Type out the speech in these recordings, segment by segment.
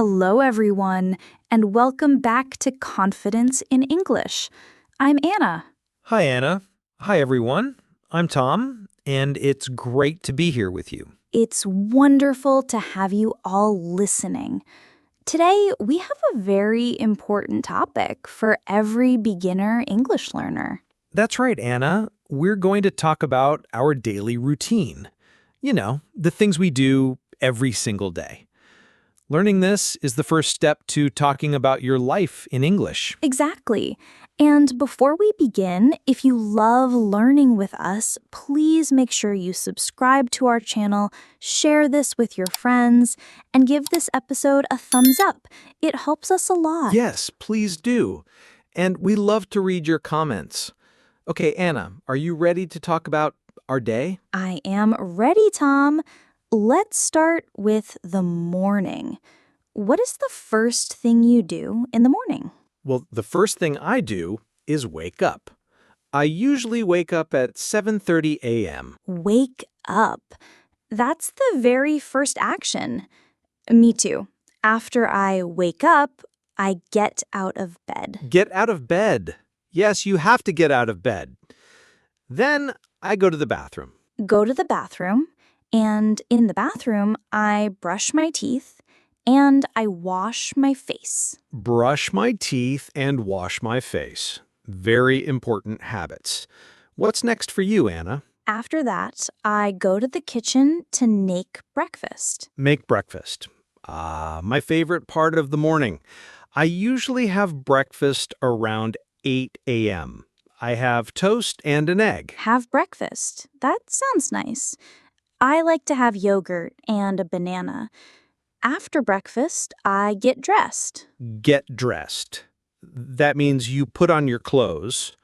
Hello, everyone, and welcome back to Confidence in English. I'm Anna. Hi, Anna. Hi, everyone. I'm Tom, and it's great to be here with you. It's wonderful to have you all listening. Today, we have a very important topic for every beginner English learner. That's right, Anna. We're going to talk about our daily routine. You know, the things we do every single day. Learning this is the first step to talking about your life in English. Exactly. And before we begin, if you love learning with us, please make sure you subscribe to our channel, share this with your friends, and give this episode a thumbs up. It helps us a lot. Yes, please do. And we love to read your comments. Okay, Anna, are you ready to talk about our day? I am ready, Tom. Let's start with the morning. What is the first thing you do in the morning? Well, the first thing I do is wake up. I usually wake up at 7:30 a.m. Wake up. That's the very first action. Me too. After I wake up, I get out of bed. Get out of bed. Yes, you have to get out of bed. Then I go to the bathroom. Go to the bathroom, and in the bathroom, I brush my teeth and I wash my face. Brush my teeth and wash my face. Very important habits. What's next for you, Anna? After that, I go to the kitchen to make breakfast. Make breakfast. My favorite part of the morning. I usually have breakfast around 8 a.m. I have toast and an egg. Have breakfast. That sounds nice. I like to have yogurt and a banana. After breakfast, I get dressed. Get dressed. That means you put on your clothes.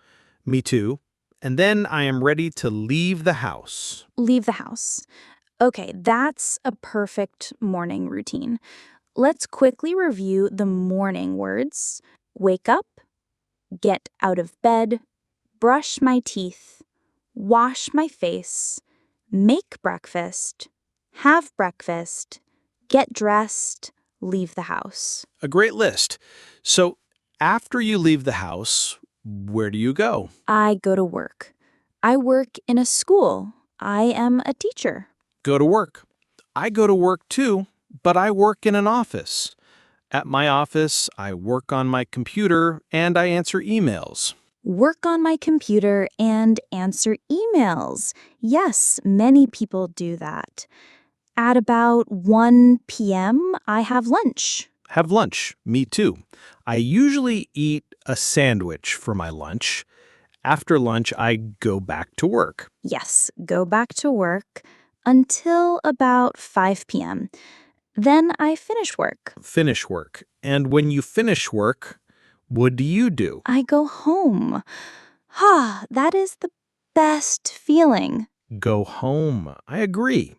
Me too. And then I am ready to leave the house. Leave the house. Okay, that's a perfect morning routine. Let's quickly review the morning words. Wake up, get out of bed, brush my teeth, wash my face, make breakfast, have breakfast, get dressed, leave the house. A great list. So after you leave the house, where do you go? I go to work. I work in a school. I am a teacher. Go to work. I go to work too, but I work in an office. At my office, I work on my computer and I answer emails. Work on my computer and answer emails. Yes, many people do that. At about 1 p.m., I have lunch. Have lunch. Me too. I usually eat a sandwich for my lunch. After lunch, I go back to work. Yes, go back to work until about 5 p.m. Then I finish work. Finish work. And when you finish work, what do you do? I go home. That is the best feeling. Go home. I agree.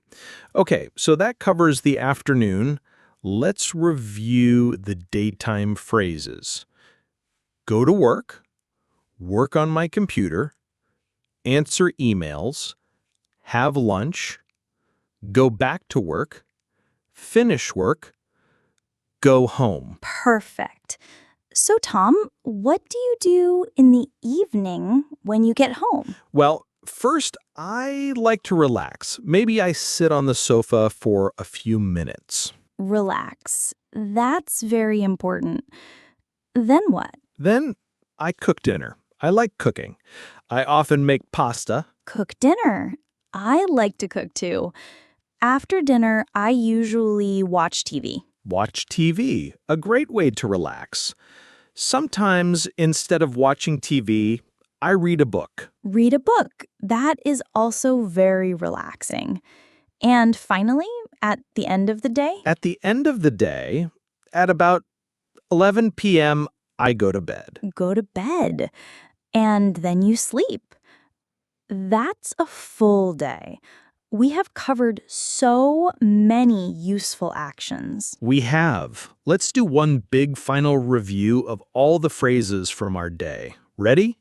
Okay, so that covers the afternoon. Let's review the daytime phrases. Go to work, work on my computer, answer emails, have lunch, go back to work, finish work, go home. Perfect. So, Tom, what do you do in the evening when you get home? Well, first, I like to relax. Maybe I sit on the sofa for a few minutes. Relax. That's very important. Then what? Then I cook dinner. I like cooking. I often make pasta. Cook dinner. I like to cook too. After dinner, I usually watch TV. Watch TV, a great way to relax. Sometimes, instead of watching TV, I read a book. Read a book. That is also very relaxing. And finally, at the end of the day, At the end of the day, at about 11 p.m., I go to bed. go to bed. And then you sleep. That's a full day. We have covered so many useful actions. We have. Let's do one big final review of all the phrases from our day. Ready?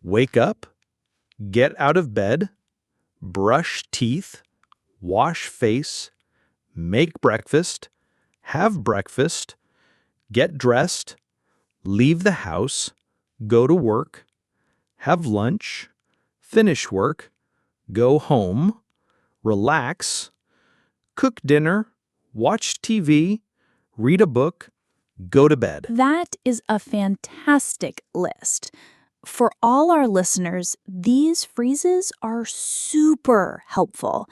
Wake up, get out of bed, brush teeth, wash face, make breakfast, have breakfast, get dressed, leave the house, go to work, have lunch, finish work, go home, relax, cook dinner, watch TV, read a book, go to bed. That is a fantastic list. For all our listeners, these phrases are super helpful.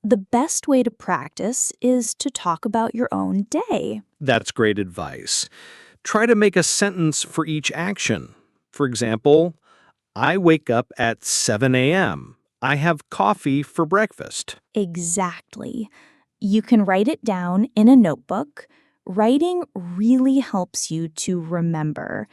The best way to practice is to talk about your own day. That's great advice. Try to make a sentence for each action. For example, I wake up at 7 a.m. I have coffee for breakfast. Exactly. You can write it down in a notebook. Writing really helps you to remember.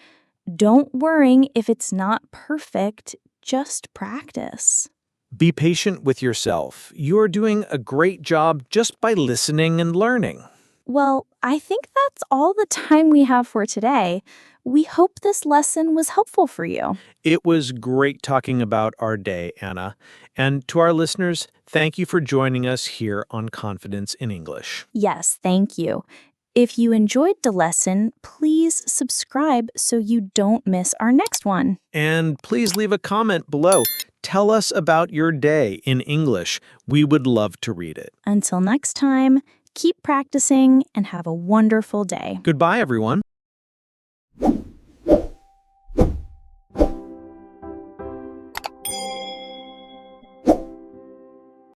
Don't worry if it's not perfect, just practice. Be patient with yourself. You're doing a great job just by listening and learning. Well, I think that's all the time we have for today. We hope this lesson was helpful for you. It was great talking about our day, Anna. And to our listeners, thank you for joining us here on Confidence in English. Yes, thank you. If you enjoyed the lesson, please subscribe so you don't miss our next one. And please leave a comment below. Tell us about your day in English. We would love to read it. Until next time, keep practicing and have a wonderful day. Goodbye, everyone.